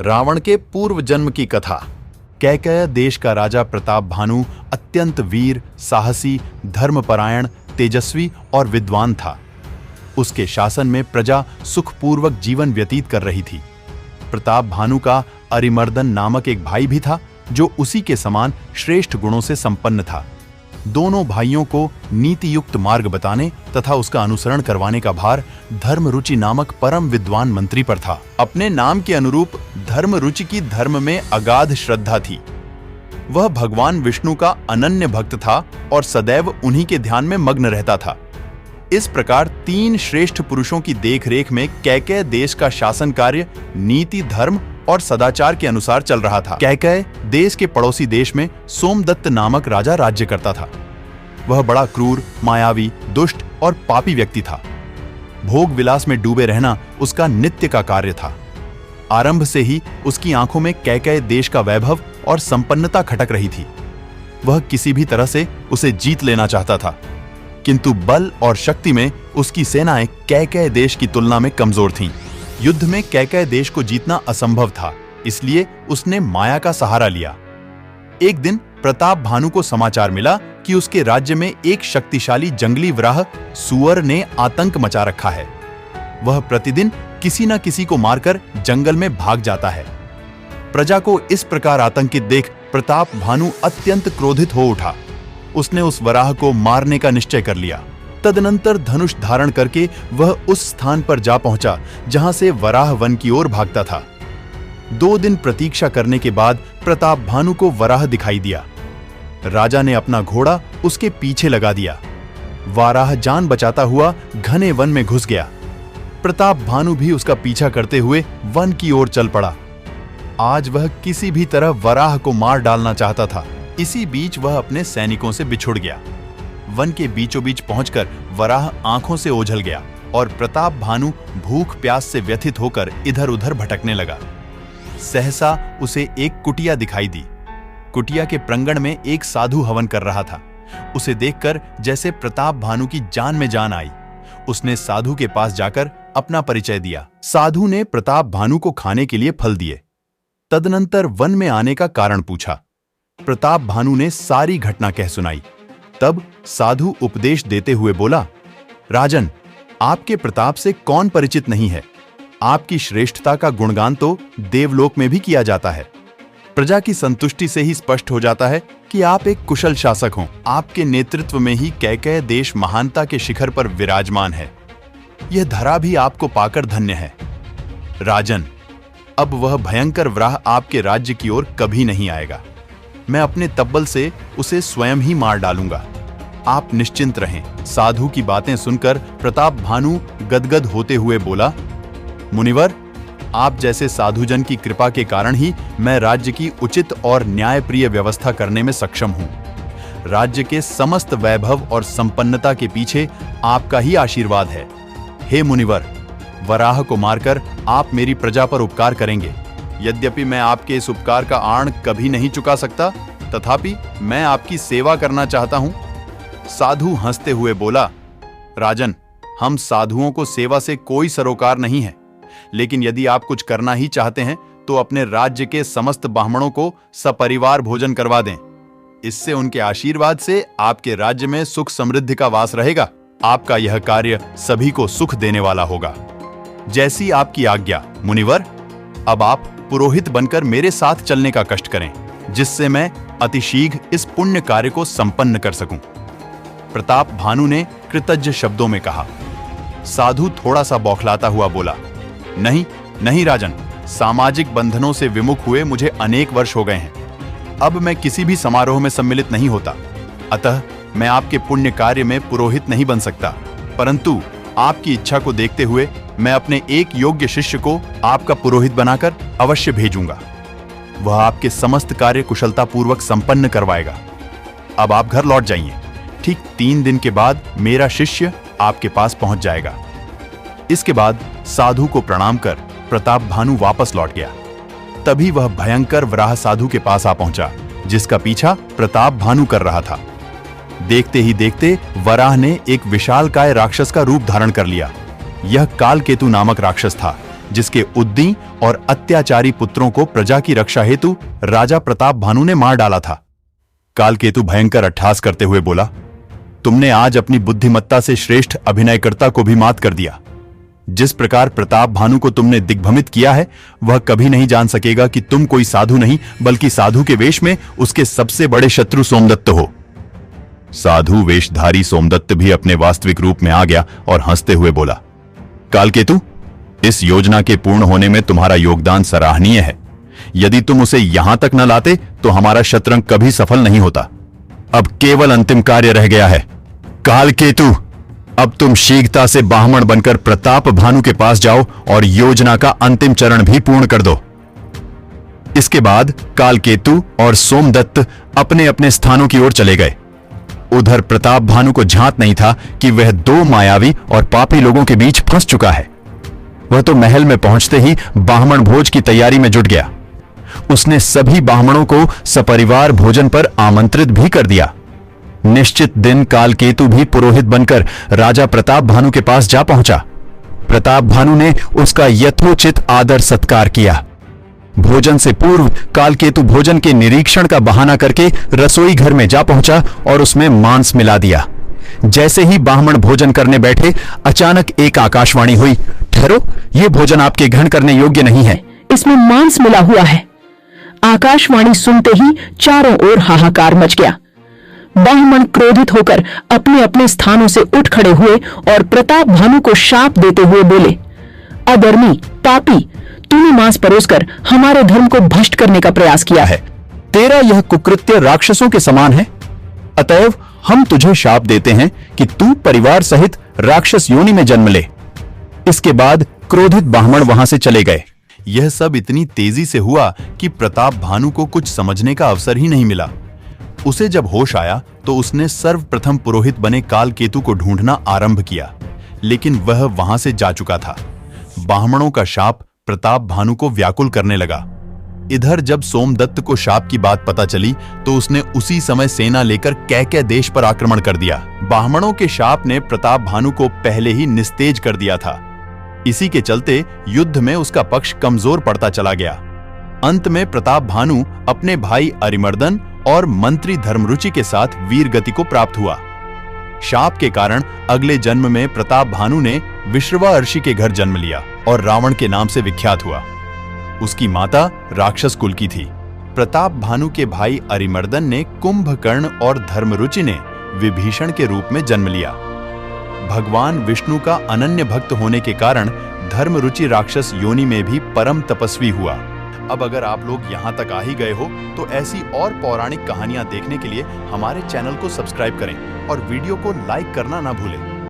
रावण के पूर्व जन्म की कथा। कैकेय देश का राजा प्रताप भानु अत्यंत वीर, साहसी, धर्मपरायण, तेजस्वी और विद्वान था। उसके शासन में प्रजा सुखपूर्वक जीवन व्यतीत कर रही थी। प्रताप भानु का अरिमर्दन नामक एक भाई भी था जो उसी के समान श्रेष्ठ गुणों से संपन्न था। दोनों भाइयों को नीति युक्त मार्ग बताने तथा उसका अनुसरण करवाने का भार धर्मरुचि नामक परम विद्वान मंत्री पर था। अपने नाम के अनुरूप धर्मरुचि की धर्म में अगाध श्रद्धा थी। वह भगवान विष्णु का अनन्य भक्त था और सदैव उन्हीं के ध्यान में मग्न रहता था। इस प्रकार तीन श्रेष्ठ पुरुषों की देखरेख में कैकेय देश का शासन कार्य नीति, धर्म और सदाचार के अनुसार चल रहा था। कैकेय देश के पड़ोसी देश में सोमदत्त नामक राजा राज्य करता था। वह बड़ा क्रूर, मायावी, दुष्ट और पापी व्यक्ति था। भोग विलास में डूबे रहना उसका नित्य का कार्य था। आरंभ से ही उसकी आंखों में कैकेय देश का वैभव और संपन्नता खटक रही थी। वह किसी भी तरह से उसे जीत लेना चाहता था, किंतु बल और शक्ति में उसकी सेनाएं कैकेय देश की तुलना में कमजोर थीं। युद्ध में कैकेय देश को जीतना असंभव था, इसलिए उसने माया का सहारा लिया। एक दिन प्रताप भानु को समाचार मिला कि उसके राज्य में एक शक्तिशाली जंगली वराह सुअर ने आतंक मचा रखा है। वह प्रतिदिन किसी न किसी को मारकर जंगल में भाग जाता है। प्रजा को इस प्रकार आतंकित देख प्रताप भानु अत्यंत क्रोधित हो उठा। उसने उस वराह को मारने का निश्चय कर लिया। तदनंतर धनुष धारण करके वह उस स्थान पर जा पहुंचा जहां से वराह वन की ओर भागता था। 2 दिन प्रतीक्षा करने के बाद प्रताप भानु को वराह दिखाई दिया। राजा ने अपना घोड़ा उसके पीछे लगा दिया। वराह जान बचाता हुआ घने वन में घुस गया। प्रताप भानु भी उसका पीछा करते हुए वन की ओर चल पड़ा। आज वह किसी भी तरह वराह को मार डालना चाहता था। इसी बीच वह अपने सैनिकों से बिछुड़ गया। वन के बीचों बीच पहुंचकर वराह आंखों से ओझल गया और प्रताप भानु भूख प्यास से व्यथित होकर इधर उधर भटकने लगा। सहसा उसे एक कुटिया दिखाई दी। कुटिया के प्रांगण में एक साधु हवन कर रहा था। उसे देखकर जैसे प्रताप भानु की जान में जान आई। उसने साधु के पास जाकर अपना परिचय दिया। साधु ने प्रताप भानु को खाने के लिए फल दिए। तदनंतर वन में आने का कारण पूछा। प्रताप भानु ने सारी घटना कह सुनाई। तब साधु उपदेश देते हुए बोला, राजन, आपके प्रताप से कौन परिचित नहीं है। आपकी श्रेष्ठता का गुणगान तो देवलोक में भी किया जाता है। प्रजा की संतुष्टि से ही स्पष्ट हो जाता है कि आप एक कुशल शासक हों। आपके नेतृत्व में ही कैकेय देश महानता के शिखर पर विराजमान है। यह धरा भी आपको पाकर धन्य है। राजन, अब वह भयंकर वराह आपके राज्य की ओर कभी नहीं आएगा। मैं अपने तब्बल से उसे स्वयं ही मार डालूंगा। आप निश्चिंत रहें। साधु की बातें सुनकर प्रताप भानु गदगद होते हुए बोला, मुनिवर, आप जैसे साधुजन की कृपा के कारण ही मैं राज्य की उचित और न्यायप्रिय व्यवस्था करने में सक्षम हूं। राज्य के समस्त वैभव और संपन्नता के पीछे आपका ही आशीर्वाद है। हे मुनिवर, वराह को मारकर आप मेरी प्रजा पर उपकार करेंगे। यद्यपि मैं आपके इस उपकार का आण कभी नहीं चुका सकता, तथापि मैं आपकी सेवा करना चाहता हूं। साधु हंसते हुए बोला, राजन, हम साधुओं को सेवा से कोई सरोकार नहीं है, लेकिन यदि आप कुछ करना ही चाहते हैं तो अपने राज्य के समस्त ब्राह्मणों को सपरिवार भोजन करवा दें। इससे उनके आशीर्वाद से आपके राज्य में सुख समृद्धि का वास रहेगा। आपका यह कार्य सभी को सुख देने वाला होगा। जैसी आपकी आज्ञा मुनिवर। अब आप पुरोहित बनकर मेरे साथ चलने का कष्ट करें, जिससे मैं अतिशीघ्र इस पुण्य कार्य को संपन्न कर सकूं। प्रताप भानु ने कृतज्ञ शब्दों में कहा। साधु थोड़ा सा बौखलाता हुआ बोला, नहीं नहीं राजन, सामाजिक बंधनों से विमुख हुए मुझे अनेक वर्ष हो गए हैं। अब मैं किसी भी समारोह में सम्मिलित नहीं होता, अतः मैं आपके पुण्य कार्य में पुरोहित नहीं बन सकता। परंतु आपकी इच्छा को देखते हुए मैं अपने एक योग्य शिष्य को आपका पुरोहित बनाकर अवश्य भेजूंगा। वह आपके समस्त कार्य कुशलतापूर्वक संपन्न करवाएगा। अब आप घर लौट जाइए। ठीक 3 दिन के बाद मेरा शिष्य आपके पास पहुंच जाएगा। इसके बाद साधु को प्रणाम कर प्रताप भानु वापस लौट गया। तभी वह भयंकर वराह साधु के पास आ पहुंचा, जिसका पीछा प्रताप भानु कर रहा था। देखते ही देखते वराह ने एक विशालकाय राक्षस का रूप धारण कर लिया। यह कालकेतु नामक राक्षस था। जिसके उद्दी और अत्याचारी पुत्रों को प्रजा की रक्षा हेतु राजा प्रताप भानु ने मार डाला था। कालकेतु भयंकर अट्टहास करते हुए बोला, तुमने आज अपनी बुद्धिमत्ता से श्रेष्ठ अभिनयकर्ता को भी मात कर दिया। जिस प्रकार प्रताप भानु को तुमने दिग्भ्रमित किया है, वह कभी नहीं जान सकेगा कि तुम कोई साधु नहीं बल्कि साधु के वेश में उसके सबसे बड़े शत्रु सोमदत्त हो। साधु वेशधारी सोमदत्त भी अपने वास्तविक रूप में आ गया और हंसते हुए बोला, कालकेतु, इस योजना के पूर्ण होने में तुम्हारा योगदान सराहनीय है। यदि तुम उसे यहां तक न लाते तो हमारा शतरंग कभी सफल नहीं होता। अब केवल अंतिम कार्य रह गया है। कालकेतु, अब तुम शीघ्रता से ब्राह्मण बनकर प्रताप भानु के पास जाओ और योजना का अंतिम चरण भी पूर्ण कर दो। इसके बाद कालकेतु और सोमदत्त अपने अपने स्थानों की ओर चले गए। उधर प्रताप भानु को झांत नहीं था कि वह दो मायावी और पापी लोगों के बीच फंस चुका है। वह तो महल में पहुंचते ही ब्राह्मण भोज की तैयारी में जुट गया। उसने सभी ब्राह्मणों को सपरिवार भोजन पर आमंत्रित भी कर दिया। निश्चित दिन कालकेतु भी पुरोहित बनकर राजा प्रताप भानु के पास जा पहुंचा। प्रताप भानु ने उसका यथोचित आदर सत्कार किया। भोजन से पूर्व कालकेतु भोजन के निरीक्षण का बहाना करके रसोई घर में जा पहुंचा और उसमें मांस मिला दिया। जैसे ही ब्राह्मण भोजन करने बैठे, अचानक एक आकाशवाणी हुई, ठहरो, यह भोजन आपके ग्रहण करने योग्य नहीं है, इसमें मांस मिला हुआ है। आकाशवाणी सुनते ही चारों ओर हाहाकार मच गया। ब्राह्मण क्रोधित होकर अपने अपने स्थानों से उठ खड़े हुए और प्रताप भानु को शाप देते हुए बोले, अधर्मी, पापी, तूने मांस परोसकर हमारे धर्म को भ्रष्ट करने का प्रयास किया है। तेरा यह कुकृत्य राक्षसों के समान है। अतएव हम तुझे शाप देते हैं कि तू परिवार सहित राक्षस योनि में जन्म ले। इसके बाद क्रोधित ब्राह्मण वहां से चले गए। यह सब इतनी तेजी से हुआ कि प्रताप भानु को कुछ समझने का अवसर ही नहीं मिला। उसे जब होश आया तो उसने सर्वप्रथम पुरोहित बने कालकेतु को ढूंढना आरंभ किया, लेकिन वह वहां से जा चुका था। ब्राह्मणों का शाप प्रताप भानु को व्याकुल करने लगा। इधर जब सोमदत्त को शाप की बात पता चली तो उसने उसी समय सेना लेकर कैकेय देश पर आक्रमण कर दिया। ब्राह्मणों के शाप ने प्रताप भानु को पहले ही निस्तेज कर दिया था। इसी के चलते युद्ध में उसका पक्ष कमजोर पड़ता चला गया। अंत में प्रताप भानु अपने भाई अरिमर्दन और मंत्री धर्मरुचि के साथ वीर गति को प्राप्त हुआ। शाप के कारण अगले जन्म में प्रताप भानु ने विश्रवार्षि के घर जन्म लिया और रावण के नाम से विख्यात हुआ। उसकी माता राक्षस कुल की थी। प्रताप भानु के भाई अरिमर्दन ने कुंभकर्ण और धर्मरुचि ने विभीषण के रूप में जन्म लिया। भगवान विष्णु का अनन्य भक्त होने के कारण धर्मरुचि राक्षस योनि में भी परम तपस्वी हुआ। अब अगर आप लोग यहाँ तक आ ही गए हो तो ऐसी और पौराणिक कहानियां देखने के लिए हमारे चैनल को सब्सक्राइब करें और वीडियो को लाइक करना ना भूलें।